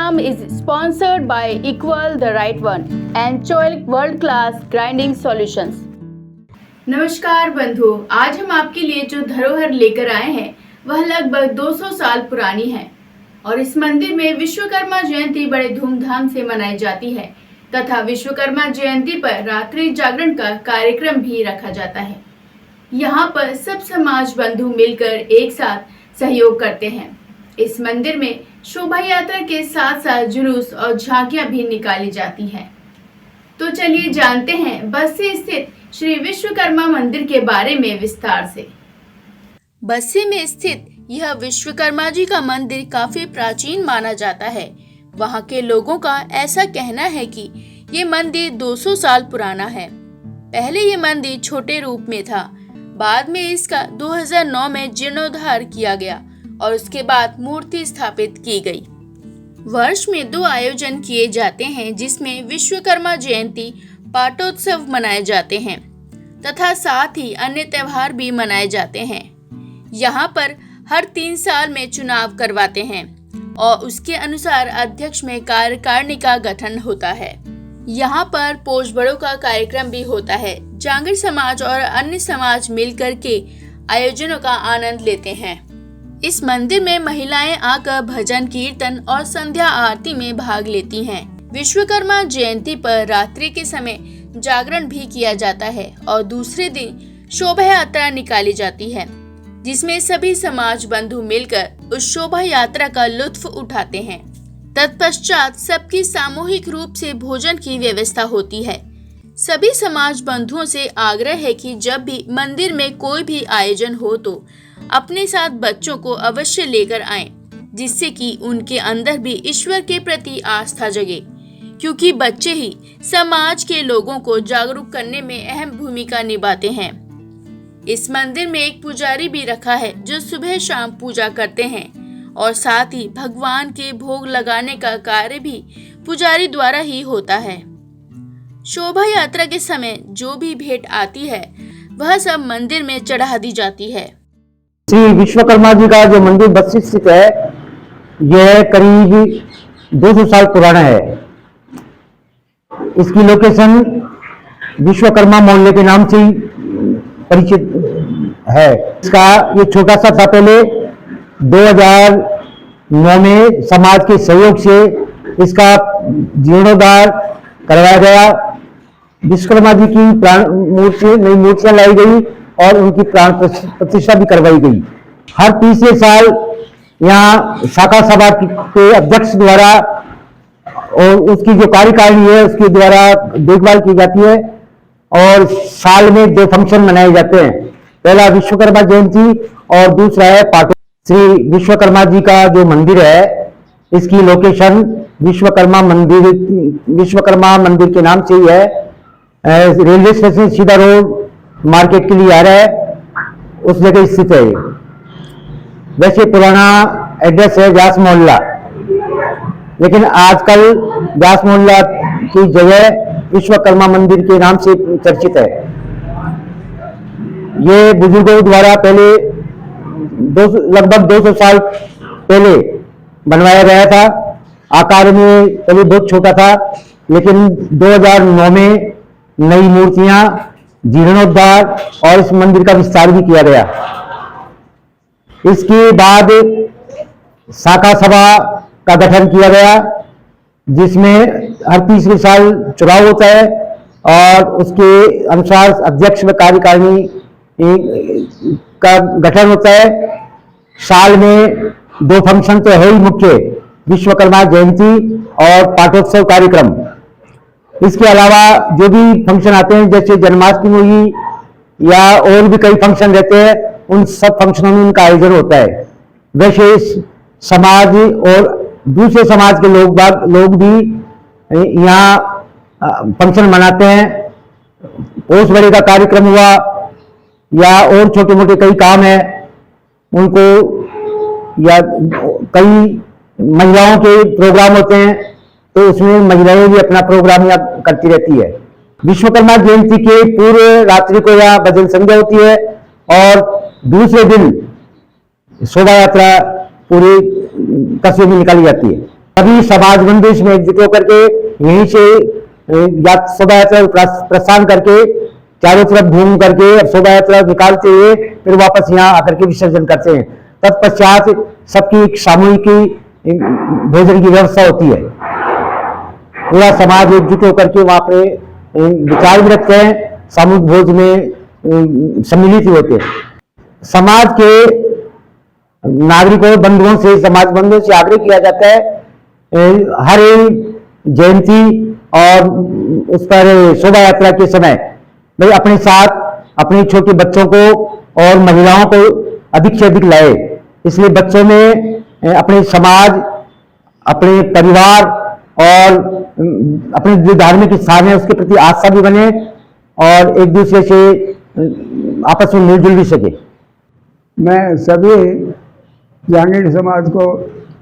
program is sponsored by Equal the Right One and Choice World Class Grinding Solutions. नमस्कार बंधुओं, आज हम आपके लिए जो धरोहर लेकर आए हैं वह लगभग 200 साल पुरानी है और इस मंदिर में विश्वकर्मा जयंती बड़े धूमधाम से मनाई जाती है तथा विश्वकर्मा जयंती पर रात्रि जागरण का कार्यक्रम भी रखा जाता है। यहाँ पर सब समाज बंधु मिलकर एक साथ सहयोग करते हैं। इस मंदिर में शोभा यात्रा के साथ साथ जुलूस और झांकियां भी निकाली जाती हैं। तो चलिए जानते हैं बस्सी स्थित श्री विश्वकर्मा मंदिर के बारे में विस्तार से। बस्सी में स्थित यह विश्वकर्मा जी का मंदिर काफी प्राचीन माना जाता है। वहाँ के लोगों का ऐसा कहना है कि ये मंदिर 200 साल पुराना है। पहले ये मंदिर छोटे रूप में था, बाद में इसका 2009 में जीर्णोद्धार किया गया और उसके बाद मूर्ति स्थापित की गई। वर्ष में 2 आयोजन किए जाते हैं जिसमें विश्वकर्मा जयंती पाटोत्सव मनाए जाते हैं तथा साथ ही अन्य त्योहार भी मनाए जाते हैं। यहाँ पर हर 3 साल में चुनाव करवाते हैं और उसके अनुसार अध्यक्ष में कार्यकारिणी का गठन होता है। यहाँ पर पोष बड़ों का कार्यक्रम भी होता है। जांगीर समाज और अन्य समाज मिलकर के आयोजनों का आनंद लेते हैं। इस मंदिर में महिलाएं आकर भजन कीर्तन और संध्या आरती में भाग लेती हैं। विश्वकर्मा जयंती पर रात्रि के समय जागरण भी किया जाता है और दूसरे दिन शोभा यात्रा निकाली जाती है जिसमें सभी समाज बंधु मिलकर उस शोभा यात्रा का लुत्फ उठाते हैं। तत्पश्चात सबकी सामूहिक रूप से भोजन की व्यवस्था होती है। सभी समाज बंधुओं से आग्रह है कि जब भी मंदिर में कोई भी आयोजन हो तो अपने साथ बच्चों को अवश्य लेकर आएं, जिससे कि उनके अंदर भी ईश्वर के प्रति आस्था जगे, क्योंकि बच्चे ही समाज के लोगों को जागरूक करने में अहम भूमिका निभाते हैं। इस मंदिर में एक पुजारी भी रखा है जो सुबह शाम पूजा करते हैं और साथ ही भगवान के भोग लगाने का कार्य भी पुजारी द्वारा ही होता है। शोभा यात्रा के समय जो भी भेंट आती है वह सब मंदिर में चढ़ा दी जाती है। श्री विश्वकर्मा जी का जो मंदिर बस्सी स्थित है यह करीब 200 साल पुराना है। इसकी लोकेशन विश्वकर्मा मोहल्ले के नाम से परिचित है। इसका ये छोटा सा था। पहले 2009 में समाज के सहयोग से इसका जीर्णोद्धार करवाया गया। विश्वकर्मा जी की नई मूर्तियां लाई गई और उनकी प्राण प्रतिष्ठा भी करवाई गई। हर तीसरे साल यहाँ शाखा सभा के अध्यक्ष द्वारा और उसकी जो कार्यकारिणी है उसके द्वारा देखभाल की जाती है और साल में 2 फंक्शन मनाए जाते हैं। पहला विश्वकर्मा जयंती और दूसरा है पाटो। श्री विश्वकर्मा जी का जो मंदिर है इसकी लोकेशन विश्वकर्मा मंदिर के नाम से ही है। रेलवे स्टेशन सीधा रोड मार्केट के लिए आ रहा है, उस जगह स्थित है। वैसे पुराना एड्रेस है व्यास मोहल्ला, लेकिन आजकल व्यास मोहल्ला की जगह विश्वकर्मा मंदिर के नाम से चर्चित है। ये बुजुर्गों द्वारा पहले लगभग 200 साल पहले बनवाया गया था। आकार में पहले बहुत छोटा था, लेकिन 2009 में नई मूर्तियां, जीर्णोद्धार और इस मंदिर का विस्तार भी किया गया। इसके बाद शाखा सभा का गठन किया गया जिसमें हर तीसरे साल चुनाव होता है और उसके अनुसार अध्यक्ष व कार्यकारिणी का गठन होता है। साल में 2 फंक्शन तो है ही मुख्य, विश्वकर्मा जयंती और पाटोत्सव कार्यक्रम। इसके अलावा जो भी फंक्शन आते हैं जैसे जन्माष्टमी हुई या और भी कई फंक्शन रहते हैं, उन सब फंक्शनों में उनका आयोजन होता है। वैसे समाज और दूसरे समाज के लोग भी यहाँ फंक्शन मनाते हैं। पोष बड़े का कार्यक्रम हुआ या और छोटे मोटे कई काम है उनको, या कई महिलाओं के प्रोग्राम होते हैं तो उसमें महिलाएं भी अपना प्रोग्राम यहाँ करती रहती है। विश्वकर्मा जयंती के पूर्व रात्रि को यहाँ भजन संध्या होती है और दूसरे दिन शोभा यात्रा पूरे कस्बे में निकाली जाती है। सभी समाज बंधु इसमें एकजुट होकर के यहीं से शोभा यात्रा प्रस्थान करके चारों तरफ घूम करके शोभा यात्रा निकालते हुए फिर वापस यहाँ आकर के विसर्जन करते हैं। तत्पश्चात सबकी सामूहिक भोजन की व्यवस्था होती है। पूरा समाज एकजुट होकर के वहां पे विचार भी रखते हैं, सामूहिक भोज में सम्मिलित होते हैं। समाज के नागरिकों बंधुओं से, समाज बंधुओं से आग्रह किया जाता है हर जयंती और उस पर शोभा यात्रा के समय भाई अपने साथ अपने छोटे बच्चों को और महिलाओं को अधिक से अधिक लाए। इसलिए बच्चों में अपने समाज, अपने परिवार और अपने जो धार्मिक स्थान है उसके प्रति आस्था भी बने और एक दूसरे से आपस में मिलजुल भी सके। मैं सभी जहांगीर समाज को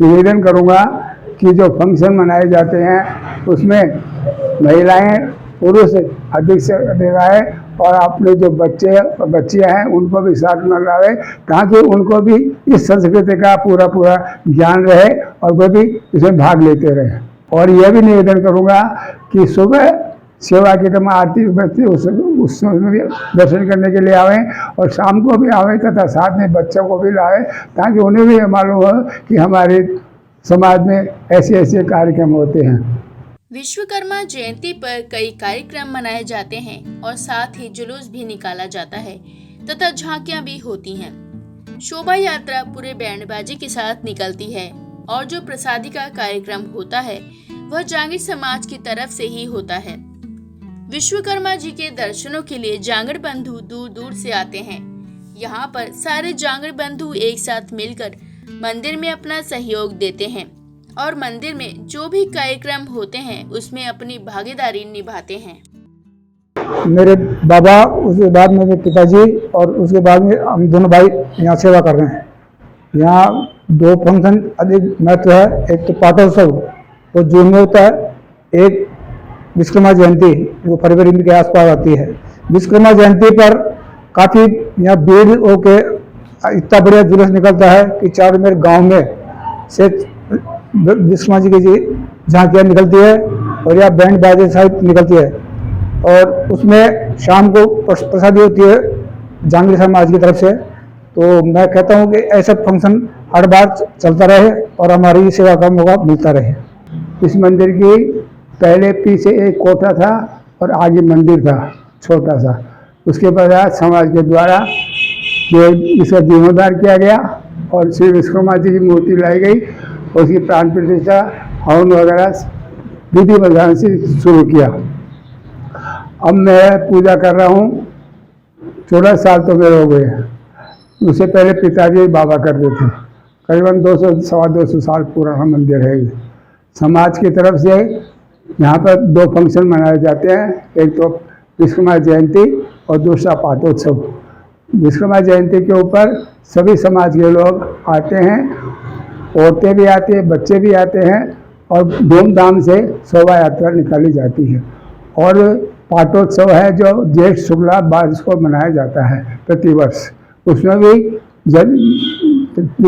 निवेदन करूंगा कि जो फंक्शन मनाए जाते हैं उसमें महिलाएं पुरुष अधिक से अधिक आए और अपने जो बच्चे बच्चियां हैं उनको भी साथ में लावे ताकि उनको भी इस संस्कृति का पूरा ज्ञान रहे और वे भी इसमें भाग लेते रहे। और यह भी निवेदन करूंगा कि सुबह सेवा की तरह आरती बजती उस में भी दर्शन करने के लिए आवें और शाम को भी आवें तथा साथ में बच्चों को भी लाएं ताकि उन्हें भी मालूम हो कि हमारे समाज में ऐसे ऐसे कार्यक्रम होते हैं। विश्वकर्मा जयंती पर कई कार्यक्रम मनाए जाते हैं और साथ ही जुलूस भी निकाला जाता है तथा झांकियां भी होती हैं। शोभा यात्रा पूरे बैंड बाजे के साथ निकलती है और जो प्रसादी का कार्यक्रम होता है वह जांगड़ समाज की तरफ से ही होता है। विश्वकर्मा जी के दर्शनों के लिए जांगड़ बंधु दूर दूर से आते हैं। यहाँ पर सारे जांगड़ बंधु एक साथ मिलकर मंदिर में अपना सहयोग देते हैं और मंदिर में जो भी कार्यक्रम होते हैं उसमें अपनी भागीदारी निभाते हैं। मेरे बाबा, उसके बाद मेरे पिताजी और उसके बाद में हम दोनों भाई यहाँ सेवा कर रहे हैं। यहाँ दो फंक्शन अधिक महत्व है। एक तो पाटोत्सव वो जून में होता है, एक विश्वकर्मा जयंती वो फरवरी के आसपास आती है। विश्वकर्मा जयंती पर काफ़ी यहाँ भीड़ होके इतना बढ़िया जुलूस निकलता है कि चारों मेरे गांव में से विश्वकर्मा जी की झांकियाँ निकलती है और यहाँ बैंड बाजे सहित निकलती है और उसमें शाम को प्रसादी होती है जांगड़ी समाज की तरफ से। तो मैं कहता हूँ कि ऐसा फंक्शन हर बार चलता रहे और हमारी सेवा का मौका मिलता रहे। इस मंदिर की पहले पीछे एक कोठा था और आगे मंदिर था छोटा सा। उसके बाद समाज के द्वारा ये इसका जीर्णोद्धार किया गया और श्री विश्वकर्मा जी की मूर्ति लाई गई और उसकी प्राण प्रतिष्ठा हवन वगैरह विधि विधान से शुरू किया। अब मैं पूजा कर रहा हूँ, 14 साल तो मेरे हो गए। उससे पहले पिताजी बाबा करते थे। करीबन 200-250 साल पुराना मंदिर है। समाज की तरफ से यहाँ पर 2 फंक्शन मनाए जाते हैं, एक तो विश्वकर्मा जयंती और दूसरा पाटोत्सव। विश्वकर्मा जयंती के ऊपर सभी समाज के लोग आते हैं, औरतें भी आती हैं, बच्चे भी आते हैं और धूमधाम से शोभा यात्रा निकाली जाती है। और पाटोत्सव है जो ज्येष्ठ शुक्ला 22 को मनाया जाता है प्रतिवर्ष। उसमें भी जब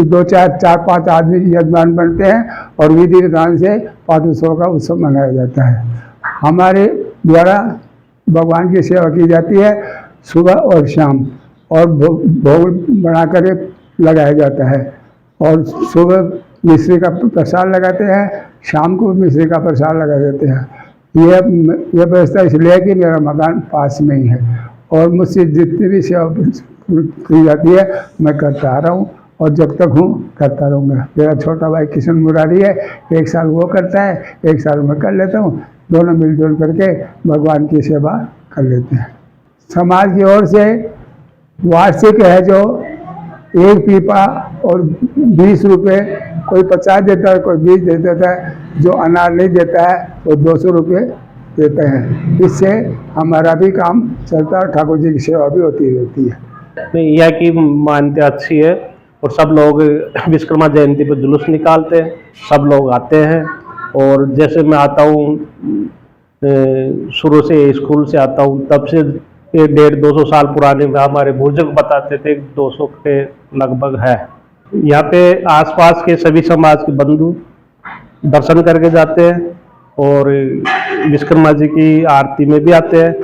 2-4-5 आदमी यजमान बनते हैं और विधि विधान से पाटोत्सव का उत्सव मनाया जाता है। हमारे द्वारा भगवान की सेवा की जाती है सुबह और शाम और भोग बना कर लगाया जाता है और सुबह मिश्री का प्रसाद लगाते हैं, शाम को मिश्री का प्रसाद लगा देते हैं। यह व्यवस्था इसलिए है कि मेरा मकान पास में ही है और मुझसे जितनी भी सेवा की जाती है मैं करता आ रहा हूँ और जब तक हूँ करता रहूँगा। मेरा छोटा भाई किशन मुरारी है, 1 साल वो करता है, 1 साल मैं कर लेता हूँ। दोनों मिलजुल करके भगवान की सेवा कर लेते हैं। समाज की ओर से वार्षिक है जो 1 पीपा और 20 रुपये, कोई 50 देता है, कोई 20 दे देता है। जो अनार नहीं देता है वो 200 रुपये देते हैं। इससे हमारा भी काम चलता है और ठाकुर जी की सेवा भी होती रहती है। नहीं, यह की मान्यता अच्छी है और सब लोग विश्वकर्मा जयंती पर जुलूस निकालते हैं, सब लोग आते हैं। और जैसे मैं आता हूँ, शुरू से स्कूल से आता हूँ, तब से 150-200 साल पुराने हमारे बुजुर्ग बताते थे 200 के लगभग है। यहाँ पे आसपास के सभी समाज के बंधु दर्शन करके जाते हैं और विश्वकर्मा जी की आरती में भी आते हैं।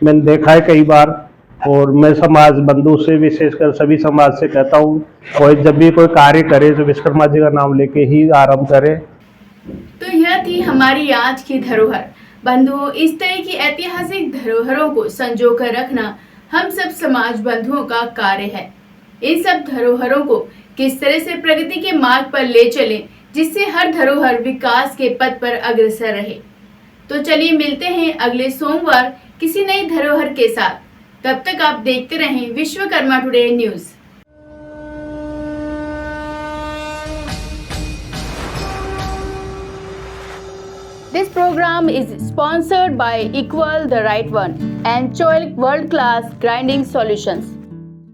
मैंने देखा है कई बार। और मैं समाज बंधु से विशेषकर सभी समाज से कहता हूँ, कोई जब भी कोई कार्य करे तो विश्वकर्मा जी का नाम लेके ही आरंभ करे। तो यह थी हमारी आज की धरोहर। बंधुओं, इस तरह की ऐतिहासिक धरोहरों को संजो कर रखना हम सब समाज बंधुओं का कार्य है। इन सब धरोहरों को किस तरह से प्रगति के मार्ग पर ले चलें, जिससे हर धरोहर विकास के पथ पर अग्रसर रहे। तो चलिए मिलते हैं अगले सोमवार किसी नई धरोहर के साथ। तब तक आप देखते रहें Vishwakarma today news. This program is sponsored by Equal the Right One and Choilik World Class Grinding Solutions.